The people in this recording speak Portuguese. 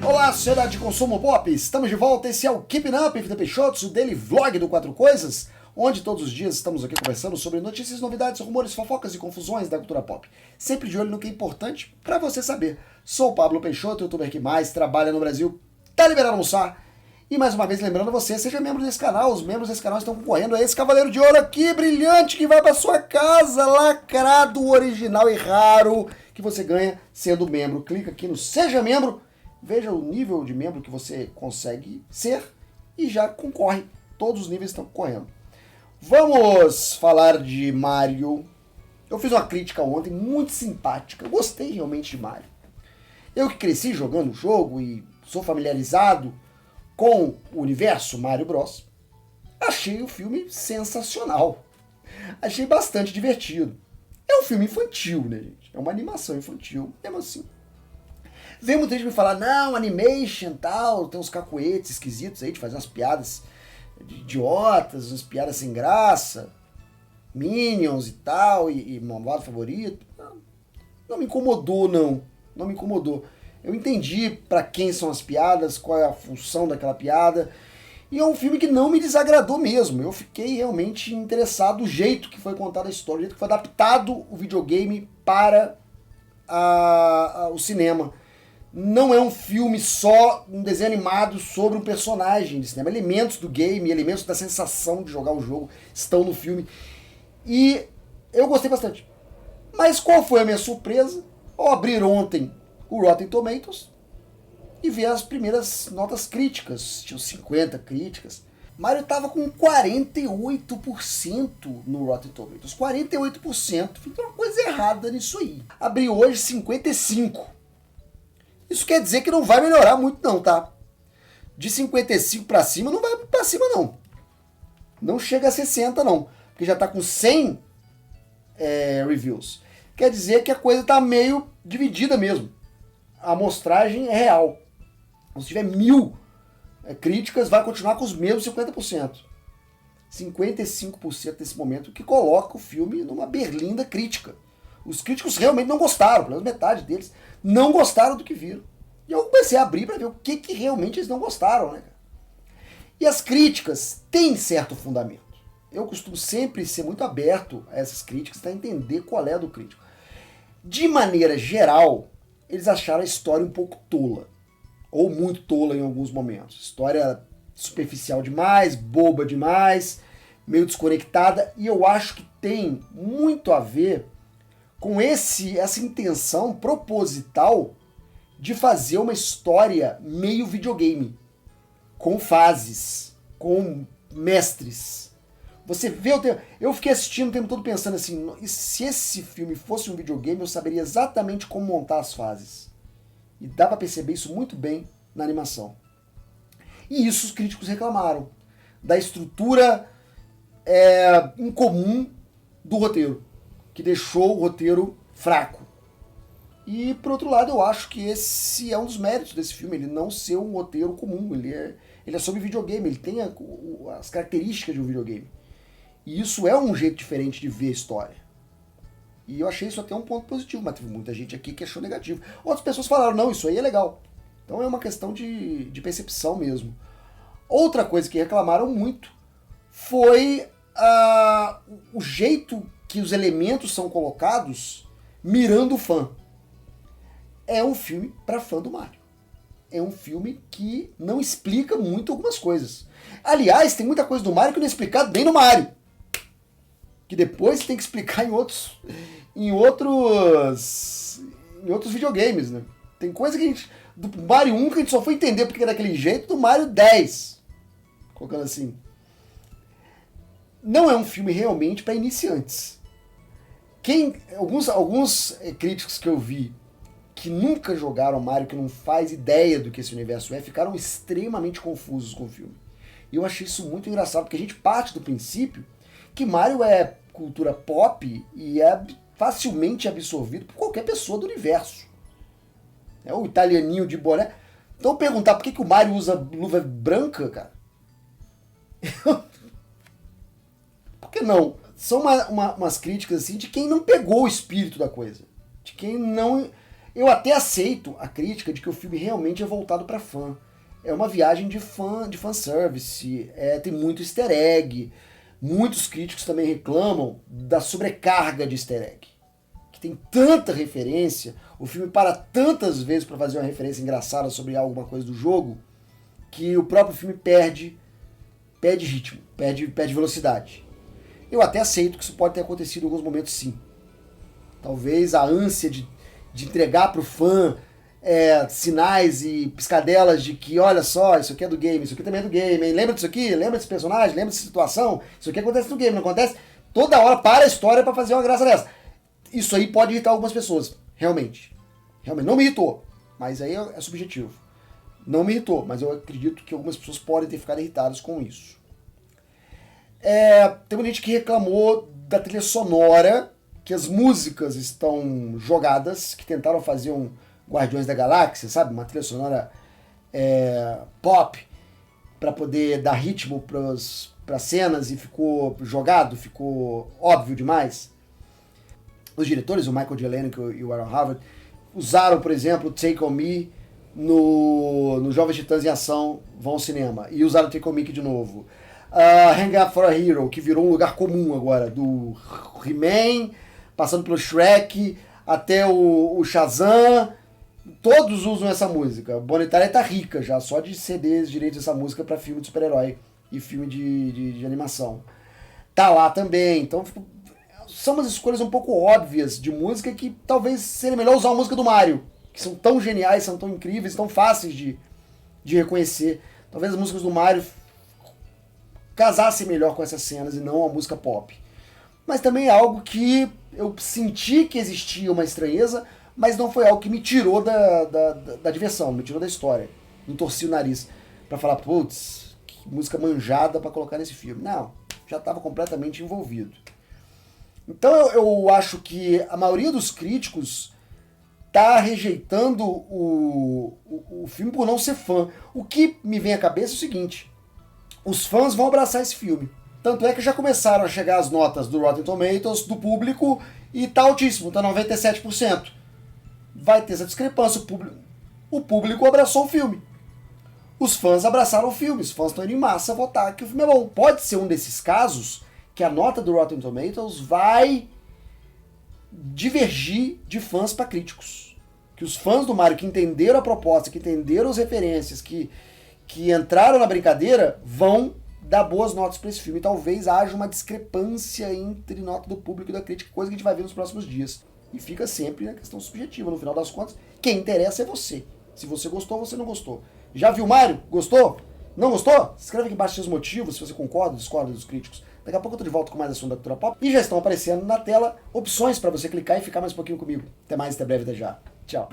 Olá, sociedade de consumo pop! Estamos de volta, esse é o Keeping Up with the Peixotos, o daily vlog do Quatro Coisas, onde todos os dias estamos aqui conversando sobre notícias, novidades, rumores, fofocas e confusões da cultura pop. Sempre de olho no que é importante para você saber. Sou o Pablo Peixoto, youtuber que mais trabalha no Brasil, tá liberado a almoçar. E mais uma vez lembrando você, seja membro desse canal, os membros desse canal estão concorrendo a esse Cavaleiro de Ouro aqui, brilhante, que vai para sua casa, lacrado, original e raro, que você ganha sendo membro. Clica aqui no Seja Membro, veja o nível de membro que você consegue ser e já concorre. Todos os níveis estão concorrendo. Vamos falar de Mario. Eu fiz uma crítica ontem muito simpática. Eu gostei realmente de Mario. Eu que cresci jogando o jogo e sou familiarizado com o universo Mario Bros, achei o filme sensacional. Achei bastante divertido. É um filme infantil, né, gente? É uma animação infantil, mesmo assim. Vem muita gente me falar, não, animation tal, tem uns cacuetes esquisitos aí de fazer umas piadas idiotas, umas piadas sem graça, Minions e tal, e malvado favorito. Não me incomodou, não. Não me incomodou. Eu entendi pra quem são as piadas, qual é a função daquela piada. E é um filme que não me desagradou mesmo. Eu fiquei realmente interessado no jeito que foi contada a história, no jeito que foi adaptado o videogame para o cinema. Não é um filme só, um desenho animado sobre um personagem de cinema. Elementos do game, elementos da sensação de jogar o jogo estão no filme. E eu gostei bastante. Mas qual foi a minha surpresa ao abrir ontem o Rotten Tomatoes e ver as primeiras notas críticas? Tinham 50 críticas. Mario estava com 48% no Rotten Tomatoes. 48%. Tem uma coisa errada nisso aí. Abri hoje 55%. Isso quer dizer que não vai melhorar muito não, tá? De 55 para cima não vai para cima não. Não chega a 60 não. Porque já está com 100 reviews. Quer dizer que a coisa está meio dividida mesmo. A amostragem é real. Se tiver 1000 críticas, vai continuar com os mesmos 50%. 55% nesse momento, que coloca o filme numa berlinda crítica. Os críticos realmente não gostaram, pelo menos metade deles não gostaram do que viram. E eu comecei a abrir para ver o que realmente eles não gostaram, né? E as críticas têm certo fundamento. Eu costumo sempre ser muito aberto a essas críticas para entender qual é a do crítico. De maneira geral, eles acharam a história um pouco tola. Ou muito tola em alguns momentos. História superficial demais, boba demais, meio desconectada. E eu acho que tem muito a ver com essa intenção proposital de fazer uma história meio videogame. Com fases, com mestres. Você vê o tempo. Eu fiquei assistindo o tempo todo pensando assim, se esse filme fosse um videogame, eu saberia exatamente como montar as fases. E dá pra perceber isso muito bem na animação. E isso os críticos reclamaram. Da estrutura incomum do roteiro. Que deixou o roteiro fraco. E, por outro lado, eu acho que esse é um dos méritos desse filme, ele não ser um roteiro comum. Ele é sobre videogame, ele tem as características de um videogame. E isso é um jeito diferente de ver a história. E eu achei isso até um ponto positivo, mas teve muita gente aqui que achou negativo. Outras pessoas falaram, não, isso aí é legal. Então é uma questão de percepção mesmo. Outra coisa que reclamaram muito foi o jeito que os elementos são colocados mirando o fã. É um filme para fã do Mario. É um filme que não explica muito algumas coisas. Aliás, tem muita coisa do Mario que não é explicado nem no Mario. Que depois tem que explicar em outros videogames, né? Tem coisa que do Mario 1 que a gente só foi entender porque é daquele jeito, do Mario 10. Colocando assim. Não é um filme realmente para iniciantes. Alguns críticos que eu vi que nunca jogaram Mario, que não faz ideia do que esse universo é, ficaram extremamente confusos com o filme. E eu achei isso muito engraçado, porque a gente parte do princípio que Mario é cultura pop e é facilmente absorvido por qualquer pessoa do universo. É o italianinho de boné. Então perguntar por que o Mario usa luva branca, cara? Por que não? São umas críticas assim de quem não pegou o espírito da coisa. De quem não Eu até aceito a crítica de que o filme realmente é voltado para fã. É uma viagem de fanservice, tem muito easter egg. Muitos críticos também reclamam da sobrecarga de easter egg. Que tem tanta referência, o filme para tantas vezes para fazer uma referência engraçada sobre alguma coisa do jogo, que o próprio filme perde ritmo, perde velocidade. Eu até aceito que isso pode ter acontecido em alguns momentos, sim. Talvez a ânsia de entregar para o fã sinais e piscadelas de que, olha só, isso aqui é do game, isso aqui também é do game, hein? Lembra disso aqui? Lembra desse personagem? Lembra dessa situação? Isso aqui acontece no game, não acontece? Toda hora para a história para fazer uma graça dessa. Isso aí pode irritar algumas pessoas, realmente. Realmente, não me irritou, mas aí é subjetivo. Não me irritou, mas eu acredito que algumas pessoas podem ter ficado irritadas com isso. Tem muita gente que reclamou da trilha sonora, que as músicas estão jogadas, que tentaram fazer um Guardiões da Galáxia, sabe? Uma trilha sonora pop, para poder dar ritmo para cenas, e ficou jogado, ficou óbvio demais. Os diretores, o Michael Jelenic e o Aaron Harvard, usaram, por exemplo, Take On Me no Jovens Titãs em Ação Vão ao Cinema, e usaram Take On Me aqui de novo. Hang Up For A Hero, que virou um lugar comum agora, do He-Man, passando pelo Shrek, até o Shazam, todos usam essa música. A Bonitari tá rica já, só de CDs direitos dessa música para filme de super-herói e filme de animação. Tá lá também, então são umas escolhas um pouco óbvias de música que talvez seria melhor usar a música do Mario, que são tão geniais, são tão incríveis, tão fáceis de reconhecer. Talvez as músicas do Mario casassem melhor com essas cenas e não a música pop. Mas também é algo que eu senti que existia uma estranheza, mas não foi algo que me tirou da diversão, me tirou da história. Não torci o nariz pra falar, putz, que música manjada pra colocar nesse filme. Não, já estava completamente envolvido. Então eu acho que a maioria dos críticos tá rejeitando o filme por não ser fã. O que me vem à cabeça é o seguinte: os fãs vão abraçar esse filme. Tanto é que já começaram a chegar as notas do Rotten Tomatoes, do público, e tá altíssimo, tá 97%. Vai ter essa discrepância. O público abraçou o filme. Os fãs abraçaram o filme. Os fãs estão indo em massa votar que o filme é bom. Pode ser um desses casos que a nota do Rotten Tomatoes vai divergir de fãs para críticos. Que os fãs do Mario que entenderam a proposta, que entenderam as referências, que entraram na brincadeira, vão dar boas notas para esse filme. Talvez haja uma discrepância entre nota do público e da crítica, coisa que a gente vai ver nos próximos dias. E fica sempre na questão subjetiva. No final das contas, quem interessa é você. Se você gostou, você não gostou. Já viu o Mario? Gostou? Não gostou? Escreve aqui embaixo seus motivos, se você concorda ou discorda dos críticos. Daqui a pouco eu tô de volta com mais assunto da cultura pop. E já estão aparecendo na tela opções para você clicar e ficar mais um pouquinho comigo. Até mais, até breve, até já. Tchau.